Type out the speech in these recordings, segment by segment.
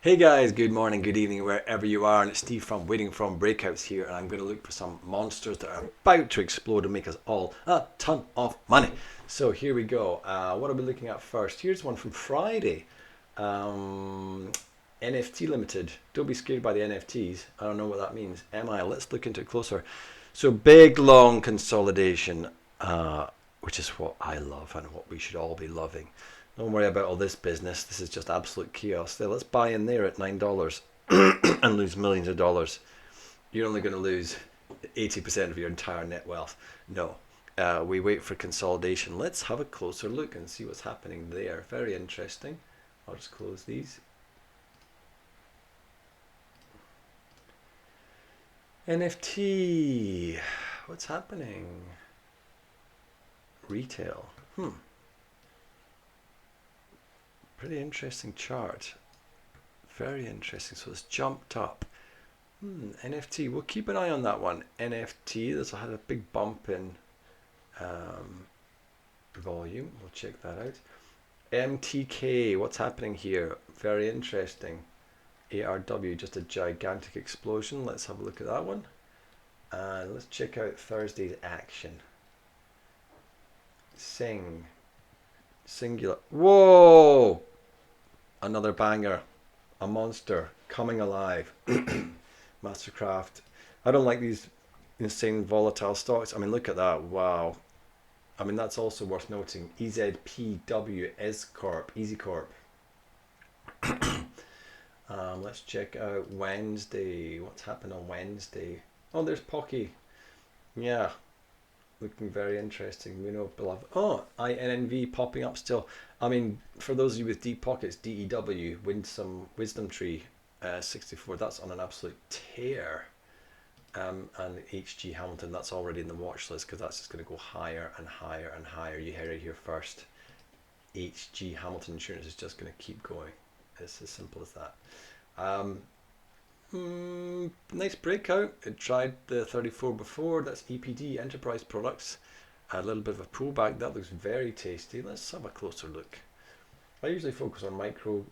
Hey guys, good morning, good evening, wherever you are, and it's Steve from Waiting For Breakouts here, and I'm going to look for some monsters that are about to explode and make us all a ton of money. So here we go. What are we looking at first? Here's one from Friday. Um, NFT Limited. Don't be scared by the NFTs. I don't know what that means. Am I? Let's look into it closer. So big, long consolidation, which is what I love and what we should all be loving. Don't worry about all this business. This is just absolute chaos. So let's buy in there at $9 and lose millions of dollars. You're only going to lose 80% of your entire net wealth. No. We wait for consolidation. Let's have a closer look and see what's happening there. Very interesting. I'll just close these. NFT. What's happening? Retail. Pretty interesting chart. Very interesting. So it's jumped up. NFT. We'll keep an eye on that one. NFT. This had a big bump in volume. We'll check that out. MTK. What's happening here? Very interesting. ARW. Just a gigantic explosion. Let's have a look at that one. And let's check out Thursday's action. Sing. Singular. Whoa! Another banger. A monster coming alive. Mastercraft. I don't like these insane volatile stocks. I mean, look at that. Wow. I mean, that's also worth noting. EZPW Corp, Easy Corp. Let's check out Wednesday. What's happened on Wednesday? Oh, there's Pocky. Yeah, looking very interesting. We know, beloved. Oh, INNV popping up still. I mean, for those of you with deep pockets, DEW, Wisdom Tree 64. That's on an absolute tear. And HG Hamilton, that's already in the watch list because that's just going to go higher and higher and higher. You heard it here first. HG Hamilton Insurance is just going to keep going. It's as simple as that. Nice breakout. It tried the 34 before. That's EPD, Enterprise Products. A little bit of a pullback. That looks very tasty. Let's have a closer look. I usually focus on micro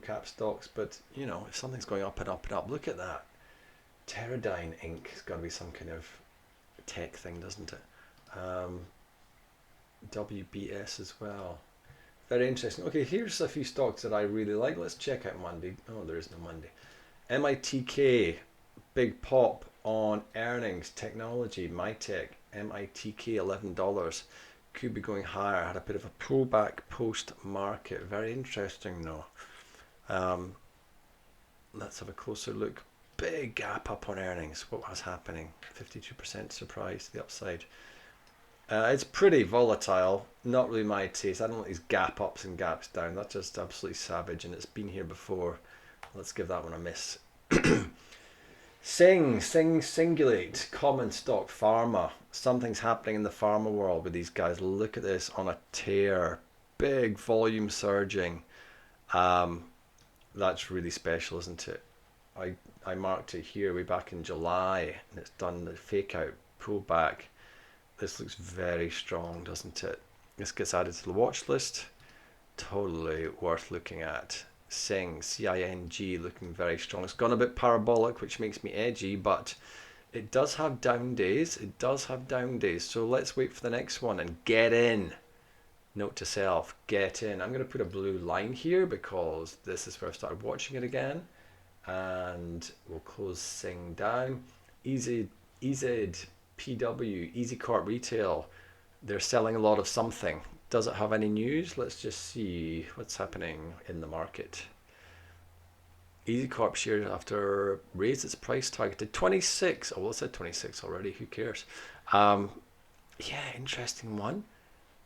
cap stocks, but you know, if something's going up and up and up, look at that. Teradyne Inc. has got to be some kind of tech thing, doesn't it? WBS as well. Very interesting. Okay, here's a few stocks that I really like. Let's check out Monday. Oh, there is no Monday. MITK, big pop on earnings, technology, MyTech, MITK, $11. Could be going higher. Had a bit of a pullback post-market. Very interesting, though. Let's have a closer look. Big gap up on earnings. What was happening? 52% surprise to the upside. It's pretty volatile. Not really my taste. I don't like these gap ups and gaps down. That's just absolutely savage, and it's been here before. Let's give that one a miss. Singulate, common stock, pharma. Something's happening in the pharma world with these guys. Look at this on a tear. Big volume surging. That's really special, isn't it? I marked it here way back in July, and it's done the fake out pullback. This looks very strong, doesn't it? This gets added to the watch list. Totally worth looking at. CING, looking very strong. It's gone a bit parabolic, which makes me edgy, but it does have down days. So let's wait for the next one and get in. Note to self, get in. I'm going to put a blue line here because this is where I started watching it again. And we'll close Sing down. EZPW, Easy Corp Retail. They're selling a lot of something. Does it have any news? Let's just see what's happening in the market. Easy Corp shares after raised its price target to 26. Oh, well, it said 26 already. Who cares? Yeah, interesting one.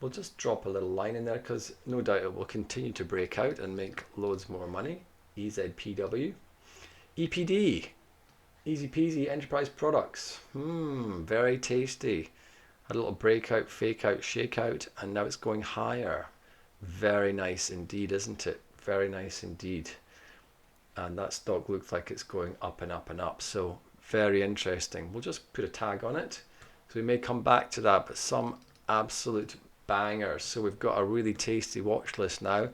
We'll just drop a little line in there because no doubt it will continue to break out and make loads more money. EZPW. EPD. Easy peasy enterprise products. Very tasty. A little breakout, fake out, shake out, and now it's going higher. Very nice indeed, isn't it? Very nice indeed. And that stock looks like it's going up and up and up. So very interesting. We'll just put a tag on it. So we may come back to that, but some absolute bangers. So we've got a really tasty watch list now.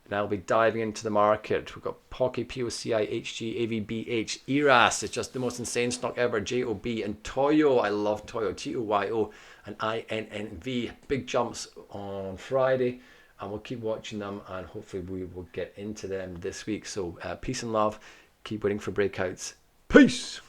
And I'll be diving into the market. We've got Pocky, POCI, HG, AVBH, ERAS. It's just the most insane stock ever. JOB and Toyo. I love Toyo. TOYO and INNV. Big jumps on Friday. And we'll keep watching them. And hopefully we will get into them this week. So peace and love. Keep waiting for breakouts. Peace.